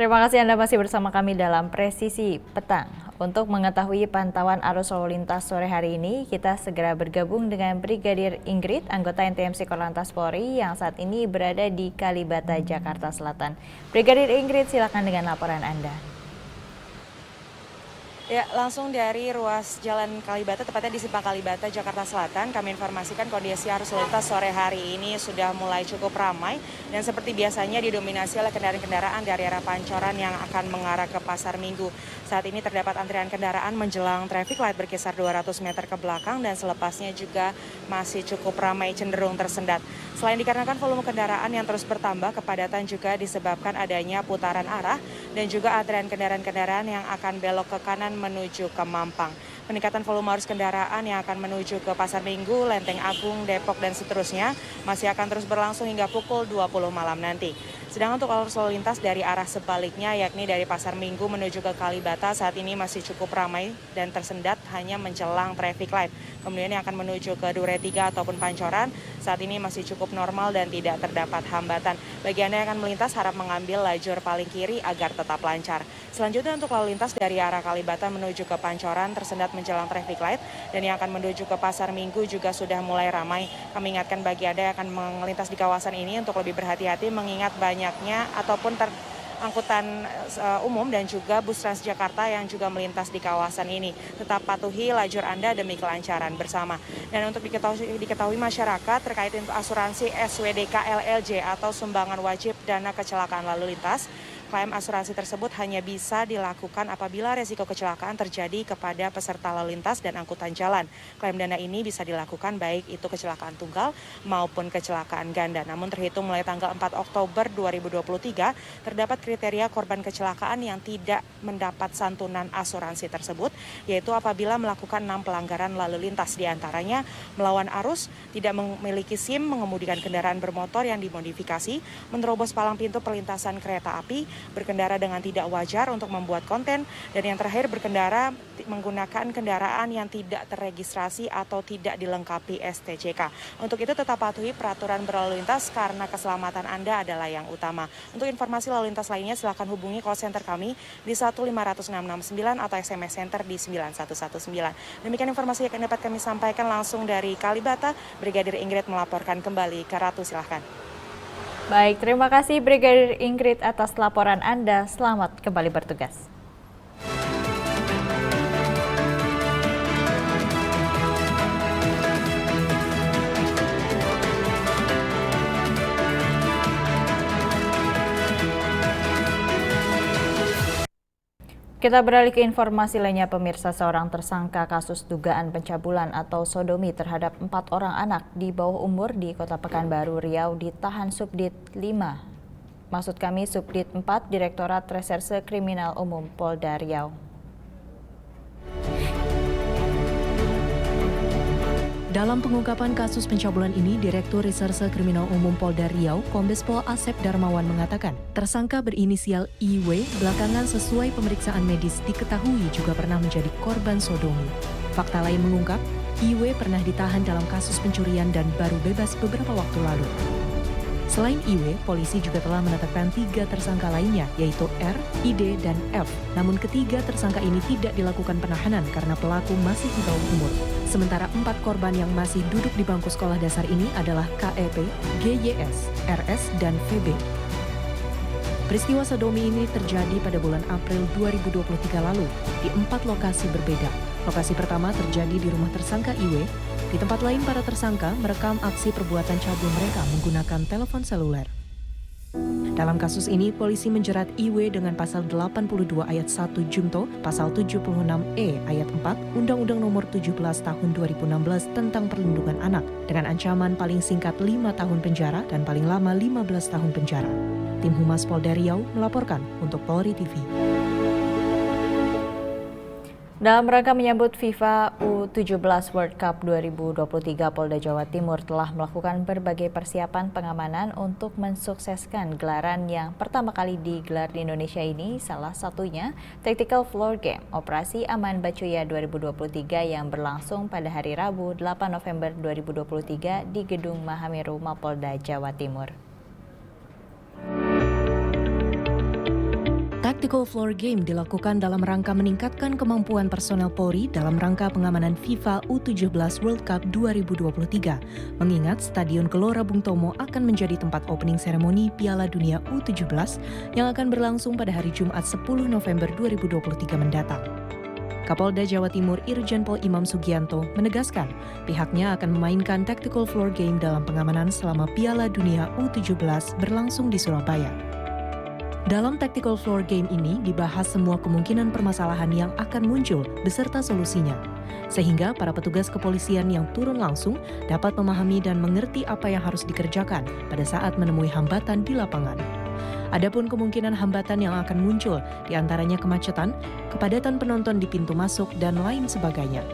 Terima kasih Anda masih bersama kami dalam Presisi Petang. Untuk mengetahui pantauan arus lalu lintas sore hari ini, kita segera bergabung dengan Brigadir Ingrid, anggota NTMC Korlantas Polri yang saat ini berada di Kalibata, Jakarta Selatan. Brigadir Ingrid, silakan dengan laporan Anda. Ya, langsung dari ruas Jalan Kalibata, tepatnya di Simpang Kalibata, Jakarta Selatan, kami informasikan kondisi arus lalu lintas sore hari ini sudah mulai cukup ramai dan seperti biasanya didominasi oleh kendaraan-kendaraan dari arah Pancoran yang akan mengarah ke Pasar Minggu. Saat ini terdapat antrian kendaraan menjelang traffic light berkisar 200 meter ke belakang dan selepasnya juga masih cukup ramai, cenderung tersendat. Selain dikarenakan volume kendaraan yang terus bertambah, kepadatan juga disebabkan adanya putaran arah dan juga antrian kendaraan-kendaraan yang akan belok ke kanan menuju ke Mampang. Peningkatan volume arus kendaraan yang akan menuju ke Pasar Minggu, Lenteng Agung, Depok, dan seterusnya masih akan terus berlangsung hingga pukul 20 malam nanti. Sedangkan untuk arus lalu lintas dari arah sebaliknya, yakni dari Pasar Minggu menuju ke Kalibata, saat ini masih cukup ramai dan tersendat hanya menjelang traffic light. Kemudian yang akan menuju ke Duren 3 ataupun Pancoran, saat ini masih cukup normal dan tidak terdapat hambatan. Bagi Anda yang akan melintas, harap mengambil lajur paling kiri agar tetap lancar. Selanjutnya untuk lalu lintas dari arah Kalibata menuju ke Pancoran tersendat menjelang traffic light dan yang akan menuju ke Pasar Minggu juga sudah mulai ramai. Kami ingatkan bagi Anda yang akan melintas di kawasan ini untuk lebih berhati-hati mengingat banyaknya ataupun angkutan umum dan juga bus Transjakarta yang juga melintas di kawasan ini. Tetap patuhi lajur Anda demi kelancaran bersama. Dan untuk diketahui masyarakat terkait asuransi SWDK LLJ atau sumbangan wajib dana kecelakaan lalu lintas, klaim asuransi tersebut hanya bisa dilakukan apabila resiko kecelakaan terjadi kepada peserta lalu lintas dan angkutan jalan. Klaim dana ini bisa dilakukan baik itu kecelakaan tunggal maupun kecelakaan ganda. Namun terhitung mulai tanggal 4 Oktober 2023, terdapat kriteria korban kecelakaan yang tidak mendapat santunan asuransi tersebut, yaitu apabila melakukan 6 pelanggaran lalu lintas, diantaranya melawan arus, tidak memiliki SIM, mengemudikan kendaraan bermotor yang dimodifikasi, menerobos palang pintu perlintasan kereta api, berkendara dengan tidak wajar untuk membuat konten, dan yang terakhir berkendara menggunakan kendaraan yang tidak terregistrasi atau tidak dilengkapi STCK. Untuk itu tetap patuhi peraturan berlalu lintas karena keselamatan Anda adalah yang utama. Untuk informasi lalu lintas lainnya silakan hubungi call center kami di 15669 atau SMS center di 9119. Demikian informasi yang dapat kami sampaikan langsung dari Kalibata. Brigadir Ingrid melaporkan kembali ke Ratu, silahkan. Baik, terima kasih Brigadir Ingrid atas laporan Anda. Selamat kembali bertugas. Kita beralih ke informasi lainnya, pemirsa. Seorang tersangka kasus dugaan pencabulan atau sodomi terhadap 4 orang anak di bawah umur di Kota Pekanbaru, Riau ditahan Subdit 5. Maksud kami Subdit 4 Direktorat Reserse Kriminal Umum Polda Riau. Dalam pengungkapan kasus pencabulan ini, Direktur Reserse Kriminal Umum Polda Riau, Kombes Pol Asep Darmawan mengatakan, tersangka berinisial IW belakangan sesuai pemeriksaan medis diketahui juga pernah menjadi korban sodomi. Fakta lain mengungkap, IW pernah ditahan dalam kasus pencurian dan baru bebas beberapa waktu lalu. Selain IW, polisi juga telah menetapkan 3 tersangka lainnya, yaitu R, ID, dan F. Namun ketiga tersangka ini tidak dilakukan penahanan karena pelaku masih di bawah umur. Sementara 4 korban yang masih duduk di bangku sekolah dasar ini adalah KEP, GYS, RS, dan VB. Peristiwa sodomi ini terjadi pada bulan April 2023 lalu di 4 lokasi berbeda. Lokasi pertama terjadi di rumah tersangka IW. Di tempat lain, para tersangka merekam aksi perbuatan cabul mereka menggunakan telepon seluler. Dalam kasus ini, polisi menjerat IW dengan pasal 82 ayat 1 Junto, pasal 76E ayat 4, Undang-Undang Nomor 17 Tahun 2016 tentang Perlindungan Anak, dengan ancaman paling singkat 5 tahun penjara dan paling lama 15 tahun penjara. Tim Humas Polda Riau melaporkan untuk Polri TV. Dalam rangka menyambut FIFA U17 World Cup 2023, Polda Jawa Timur telah melakukan berbagai persiapan pengamanan untuk mensukseskan gelaran yang pertama kali digelar di Indonesia ini, salah satunya Tactical Floor Game Operasi Aman Bacuya 2023 yang berlangsung pada hari Rabu 8 November 2023 di Gedung Mahameru Mapolda Jawa Timur. Tactical Floor Game dilakukan dalam rangka meningkatkan kemampuan personel Polri dalam rangka pengamanan FIFA U17 World Cup 2023. Mengingat Stadion Gelora Bung Tomo akan menjadi tempat opening seremoni Piala Dunia U17 yang akan berlangsung pada hari Jumat 10 November 2023 mendatang. Kapolda Jawa Timur Irjen Pol Imam Sugianto menegaskan pihaknya akan memainkan Tactical Floor Game dalam pengamanan selama Piala Dunia U17 berlangsung di Surabaya. Dalam Tactical Floor Game ini dibahas semua kemungkinan permasalahan yang akan muncul beserta solusinya, sehingga para petugas kepolisian yang turun langsung dapat memahami dan mengerti apa yang harus dikerjakan pada saat menemui hambatan di lapangan. Adapun kemungkinan hambatan yang akan muncul, diantaranya kemacetan, kepadatan penonton di pintu masuk, dan lain sebagainya.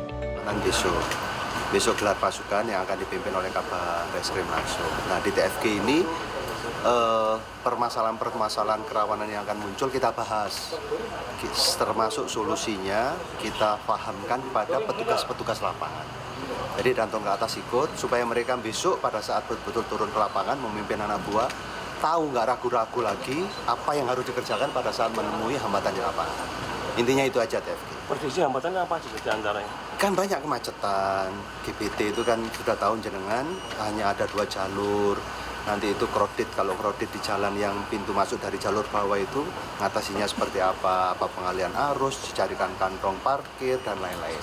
Besok gelar pasukan yang akan dipimpin oleh Kabar Reskrim langsung. Nah, di TFG ini permasalahan-permasalahan kerawanan yang akan muncul kita bahas, termasuk solusinya kita pahamkan pada petugas-petugas lapangan. Jadi datang ke atas ikut supaya mereka besok pada saat betul-betul turun ke lapangan memimpin anak buah tahu, nggak ragu-ragu lagi apa yang harus dikerjakan pada saat menemui hambatan di lapangan. Intinya itu aja TFG. Prediksi hambatannya apa sih diantaranya? Kan banyak kemacetan, GPT itu kan sudah tahu jenengan hanya ada 2 jalur. Nanti itu kredit, kalau kredit di jalan yang pintu masuk dari jalur bawah itu ngatasinya seperti apa pengalian arus, dicarikan kantong parkir dan lain-lain.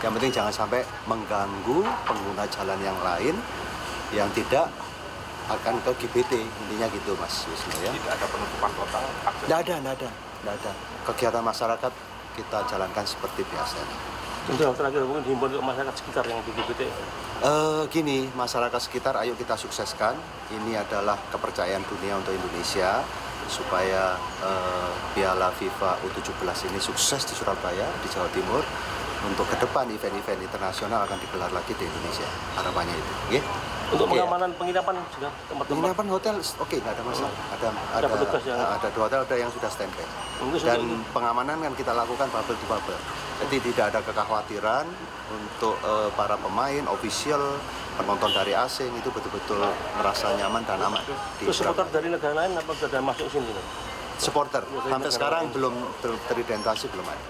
Yang penting jangan sampai mengganggu pengguna jalan yang lain yang tidak akan ke GBT, intinya gitu Mas Wisnu ya. Tidak ada penutupan total? Tidak ada. Kegiatan masyarakat kita jalankan seperti biasa. Untuk yang terakhir mungkin dihimbau untuk masyarakat sekitar yang di GBT. Gini, masyarakat sekitar ayo kita sukseskan. Ini adalah kepercayaan dunia untuk Indonesia supaya Piala FIFA U17 ini sukses di Surabaya, di Jawa Timur. Untuk ke depan event-event internasional akan digelar lagi di Indonesia. Harapannya itu. Okay? Untuk pengamanan penginapan juga tempat-tempat. Penginapan hotel oke, nggak ada masalah. Ada petugas yang ada 2 hotel yang sudah standby. Dan pengamanan kan kita lakukan bubble to bubble. Jadi tidak ada kekhawatiran untuk para pemain, official, penonton dari asing itu betul-betul merasa nyaman dan aman. Terus supporter dari negara lain apa sudah masuk sini? Supporter sampai sekarang belum teridentifikasi, belum ada.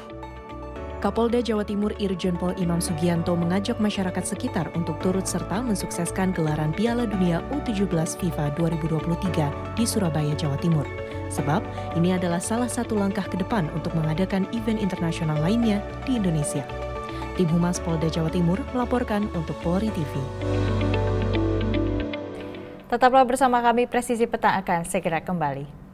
Kapolda Jawa Timur Irjen Pol Imam Sugianto mengajak masyarakat sekitar untuk turut serta mensukseskan gelaran Piala Dunia U17 FIFA 2023 di Surabaya, Jawa Timur. Sebab ini adalah salah satu langkah ke depan untuk mengadakan event internasional lainnya di Indonesia. Tim Humas Polda Jawa Timur melaporkan untuk Polri TV. Tetaplah bersama kami, Presisi Petang akan segera kembali.